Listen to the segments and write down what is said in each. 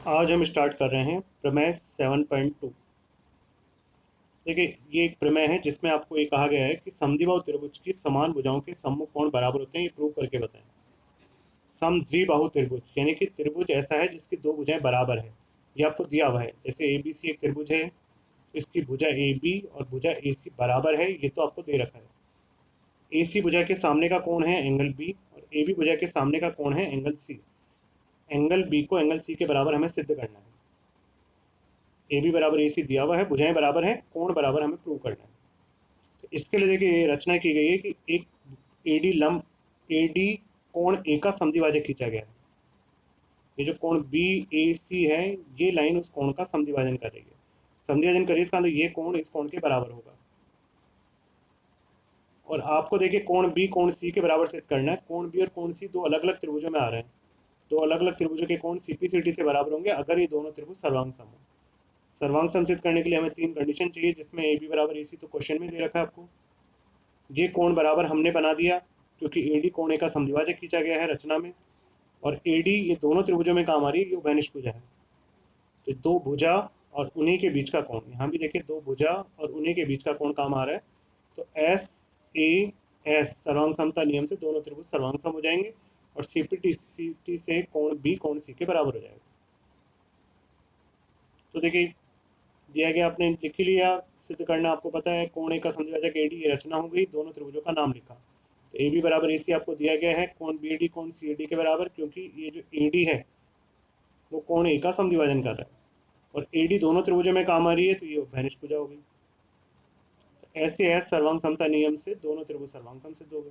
आज हम स्टार्ट कर रहे हैं प्रमेय 7.2। देखिए, ये एक प्रमेय है जिसमें आपको ये कहा गया है कि समद्विबाहु त्रिभुज की समान भुजाओं के सम्मुख कोण बराबर होते हैं। ये प्रूव करके बताएं। समद्विबाहु त्रिभुज यानी कि त्रिभुज ऐसा है जिसकी दो भुजाएं बराबर है। ये आपको दिया हुआ है। जैसे ABC एक त्रिभुज है, इसकी भुजा AB और भुजा AC बराबर है। ये तो आपको दे रखा है। AC भुजा के सामने का कोण है एंगल B और AB भुजा के सामने का कोण है एंगल C। एंगल B को एंगल C के बराबर हमें सिद्ध करना है। AB बराबर AC दिया हुआ है, भुजाएं बराबर हैं, कोण बराबर हमें प्रूव करना है। तो इसके लिए देखिए ये रचना की गई है कि एक AD कोण A का समद्विभाजक खींचा गया है। ये जो कोण BAC है, ये लाइन उस कोण का समद्विभाजन कर रही है। समद्विभाजन करिए, इसका मतलब ये कोण इस कोण के बराबर होगा। और आपको देखिए कोण B कोण C के बराबर सिद्ध करना है। कोण B और कोण C दो अलग अलग त्रिभुजों में आ रहे हैं। दो अलग अलग त्रिभुजों के कोण CPCD से बराबर होंगे अगर ये दोनों त्रिभुज सर्वांग सम हो। सर्वांग सम सिद्ध करने के लिए हमें तीन कंडीशन चाहिए, जिसमें AB बराबर AC तो क्वेश्चन में दे रखा है आपको। ये कोण बराबर हमने बना दिया क्योंकि AD कोण A का समद्विभाजक खींचा गया है रचना में। और AD ये दोनों त्रिभुजों में काम आ रही है, ये उभयनिष्ठ भुजा है। तो दो भुजा और उन्हीं के बीच का कोण, यहाँ भी देखिए दो भुजा और उन्हीं के बीच का कोण काम आ रहा है। तो SAS सर्वांग समता नियम से दोनों त्रिभुज सर्वांग सम हो जाएंगे और CPT से कोण B कोण C के बराबर हो जाएगा। तो देखिए दिया गया, आपने लिख ही लिया। सिद्ध करना आपको पता है, कोण A का समद्विभाजक AD, ये रचना हो गई, दोनों त्रिभुजों का नाम लिखा। तो AB बराबर AC आपको दिया गया है, कोण BD कोण CAD के बराबर, क्योंकि ये जो AD है वो कोण A का समद्विभाजन कर रहा है और AD दोनों त्रिभुजों में काम आ रही है, तो ये उभयनिष्ठ भुजा हो गई। तो ऐसे है सर्वांग समता नियम से दोनों त्रिभुज सर्वांग सम सिद्ध हो गए।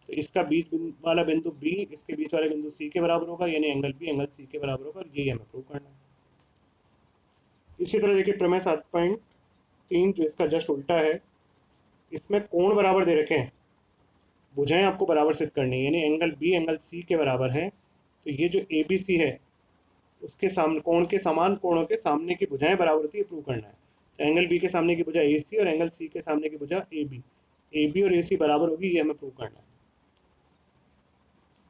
तो इसका बीच वाला बिंदु B इसके बीच वाले बिंदु C के बराबर होगा, यानी एंगल B एंगल C के बराबर होगा, और यही हमें प्रूव करना है। इसी तरह देखिए प्रमेय 7.3 जो इसका जस्ट उल्टा है, इसमें कोण बराबर दे रखे हैं, भुजाएं आपको बराबर सिद्ध करनी है, यानी एंगल B एंगल C के बराबर है। तो ये जो ABC है उसके सामने कोण के समान कोणों के सामने की भुजाएं बराबर होती है, प्रूव करना है। तो एंगल B के सामने की भुजा AC और एंगल C के सामने की भुजा AB और AC बराबर होगी, ये हमें प्रूव करना है।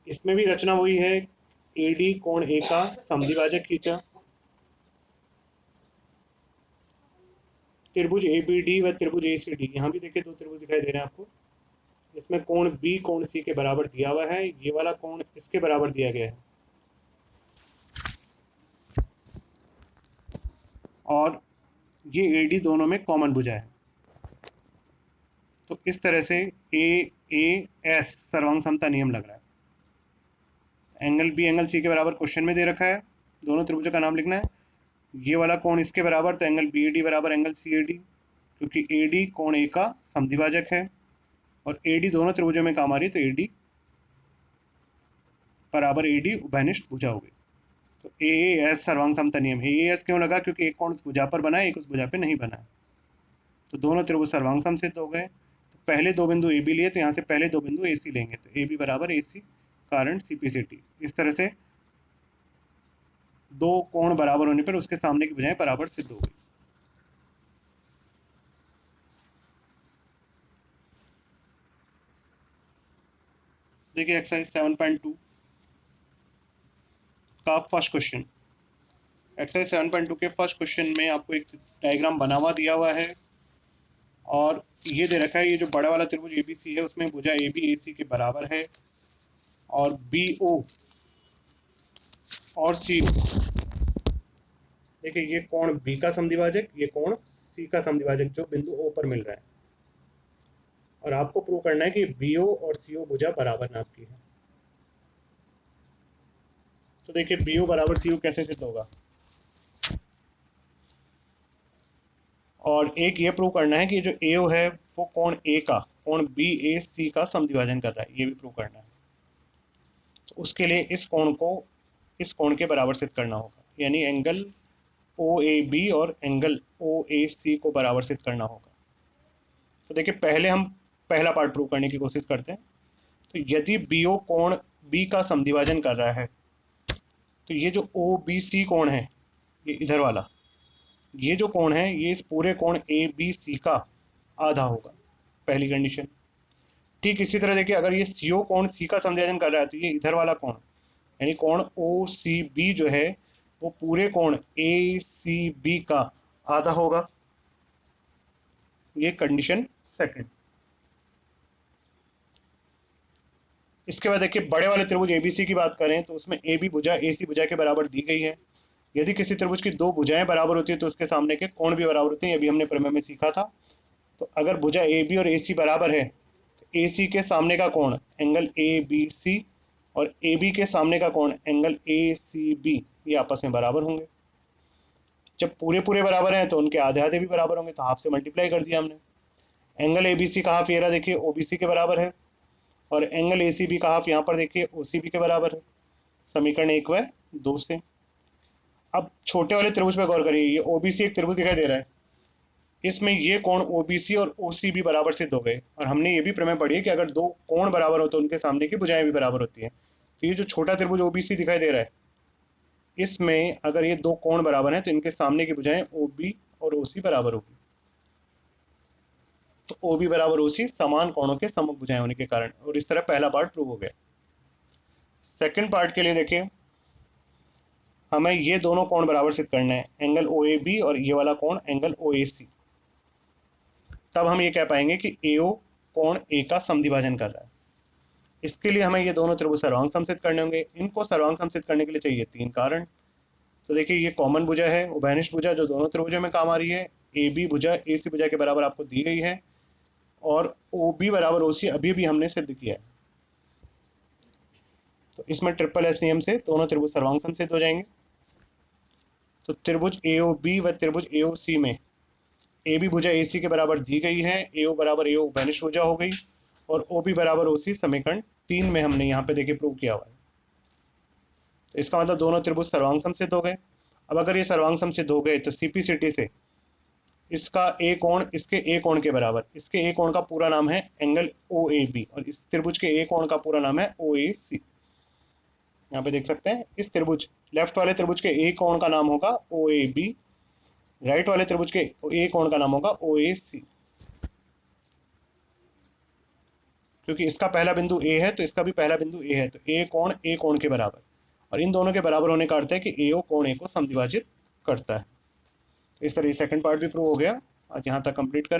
इसमें भी रचना वही है, AD कोण A का समद्विभाजक खींचा, त्रिभुज ABD व त्रिभुज ACD, यहाँ भी देखिए दो त्रिभुज दिखाई दे रहे हैं आपको। इसमें कोण B कोण C के बराबर दिया हुआ है, ये वाला कोण इसके बराबर दिया गया है, और ये AD दोनों में कॉमन भुजा है। तो इस तरह से AAS सर्वांग समता नियम लग रहा है। एंगल B एंगल C के बराबर क्वेश्चन में दे रखा है, दोनों त्रिभुजों का नाम लिखना है। ये वाला कोण इसके बराबर, तो एंगल BAD बराबर एंगल CAD, क्योंकि AD कोण A का समद्विभाजक है और AD दोनों त्रिभुजों में काम आ रही है, तो AD बराबर AD उभयनिष्ठ भुजा हो गई। तो AAS सर्वांग समता नियम है। AAS क्यों लगा? क्योंकि एक कोण उस भुजा पर बना है, एक उस भुजा पर नहीं बना है। तो दोनों त्रिभुज सर्वांग सम सिद्ध हो गए। तो पहले दो बिंदु AB लिए, तो यहाँ से पहले दो बिंदु AC लेंगे, तो AB बराबर AC कारण CPCT। इस तरह से दो कोण बराबर होने पर उसके सामने की भुजाएं बराबर सिद्ध हो गई। देखिए एक्सरसाइज 7.2 का फर्स्ट क्वेश्चन। एक्सरसाइज 7.2 के फर्स्ट क्वेश्चन में आपको एक डायग्राम बना हुआ दिया हुआ है और ये दे रखा है, ये जो बड़ा वाला त्रिभुज ABC है उसमें भुजा AB AC के बराबर है और BO और CO, देखिए ये कोण B का समद्विभाजक, ये कोण C का समद्विभाजक जो बिंदु O पर मिल रहा है, और आपको प्रूव करना है कि BO और CO भुजा बराबर नाप की है। तो देखिए BO बराबर CO कैसे सिद्ध होगा, और एक ये प्रूव करना है कि जो AO है वो कोण A का कोण BAC का समद्विभाजन कर रहा है, ये भी प्रूव करना है। तो उसके लिए इस कोण को इस कोण के बराबर सिद्ध करना होगा, यानी एंगल OAB और एंगल OAC को बराबर सिद्ध करना होगा। तो देखिए पहले हम पहला पार्ट प्रूव करने की कोशिश करते हैं। तो यदि BO कोण B का समद्विभाजन कर रहा है, तो ये जो OBC कोण है, ये इधर वाला, ये जो कोण है ये इस पूरे कोण ABC का आधा होगा, पहली कंडीशन। ठीक इसी तरह देखिए अगर ये CO कोण C का समद्विभाजन कर रहा है, तो ये इधर वाला कोण यानी कोण OCB जो है वो पूरे कोण ए सी बी का आधा होगा। ये कंडीशन सेकंड। इसके बाद देखिए बड़े वाले त्रिभुज एबीसी की बात करें तो उसमें ए बी भुजा ए सी भुजा के बराबर दी गई है। यदि किसी त्रिभुज की दो भुजाएं बराबर होती है तो उसके सामने के कोण भी बराबर होते हैं, ये भी हमने प्रमेय में सीखा था। तो अगर भुजा ए बी और ए सी बराबर है तो ए सी के सामने का कोण एंगल ए बी सी और ए बी के सामने का कोण एंगल ए सी बी ये आपस में बराबर होंगे। जब पूरे पूरे बराबर हैं तो उनके आधे आधे भी बराबर होंगे, तो हाफ से मल्टीप्लाई कर दिया हमने। एंगल ए बी सी का हाफ ये रहा, देखिए ओ बी सी के बराबर है, और एंगल ए सी बी का हाफ यहाँ पर देखिए ओ सी बी के बराबर है। समीकरण 1 व 2 से। अब छोटे वाले त्रिभुज पर गौर करिए, ये ओ बी सी एक त्रिभुज दिखाई दे रहा है, इसमें ये कोण ओ बी सी और ओ सी बी बराबर सिद्ध हो गए। और हमने ये भी प्रमेय पढ़ी है कि अगर दो कोण बराबर हो तो उनके सामने की भुजाएं भी बराबर होती हैं। तो ये जो छोटा त्रिभुज ओ बी सी दिखाई दे रहा है, इसमें अगर ये दो कोण बराबर हैं तो इनके सामने की भुजाएं ओ बी और ओ सी बराबर होगी। तो ओ बी बराबर ओ सी समान कोणों के सम्मुख भुजाएं होने के कारण, और इस तरह पहला पार्ट प्रूव हो गया। सेकंड पार्ट के लिए देखिए, हमें ये दोनों कोण बराबर सिद्ध करना है, एंगल ओ ए बी और ये वाला कोण एंगल ओ ए सी। तब हम ये कह पाएंगे कि ए ओ कोण ए का समद्विभाजन कर रहा है। इसके लिए हमें ये दोनों त्रिभुज सर्वांग समसिद्ध करने होंगे। इनको सर्वांग समसिद्ध करने के लिए चाहिए 3 कारण। तो देखिए ये कॉमन भुजा है, उभयनिष्ठ भुजा, जो दोनों त्रिभुजों में काम आ रही है। ए बी भुजा ए सी भुजा के बराबर आपको दी गई है, और ओ बी बराबर ओ सी अभी भी हमने सिद्ध किया है। तो इसमें ट्रिपल एस नियम से दोनों त्रिभुज सर्वांग समसिद्ध हो जाएंगे। तो त्रिभुज ए ओ बी व त्रिभुज ए ओ सी में ए बी भुजा ए सी के बराबर दी गई है, ए ओ बराबर ए ओ उभयनिष्ठ भुजा हो गई, और ओ बी बराबर ओ सी समीकरण 3 में हमने यहाँ पे देखिए प्रूव किया हुआ है। तो इसका मतलब दोनों त्रिभुज सर्वांग समसिद्ध हो गए। अब अगर ये सर्वांग समसिद्ध हो गए तो सीपीसीटी से इसका ए कोण इसके ए कोण के बराबर, इसके ए कोण का पूरा नाम है एंगल ओ ए बी, और इस त्रिभुज के ए कोण का पूरा नाम है ओ ए सी। यहाँ पे देख सकते हैं, इस त्रिभुज लेफ्ट वाले त्रिभुज के ए कोण का नाम होगा ओ ए बी, राइट वाले त्रिभुज के ए कोण का नाम होगा ओ ए सी। क्योंकि इसका पहला बिंदु ए है तो इसका भी पहला बिंदु ए है, तो ए कोण के बराबर, और इन दोनों के बराबर होने का अर्थ है कि ए ओ कोण ए को समद्विभाजित करता है। इस तरह सेकंड पार्ट भी प्रूव हो गया। आज यहाँ तक कंप्लीट करें।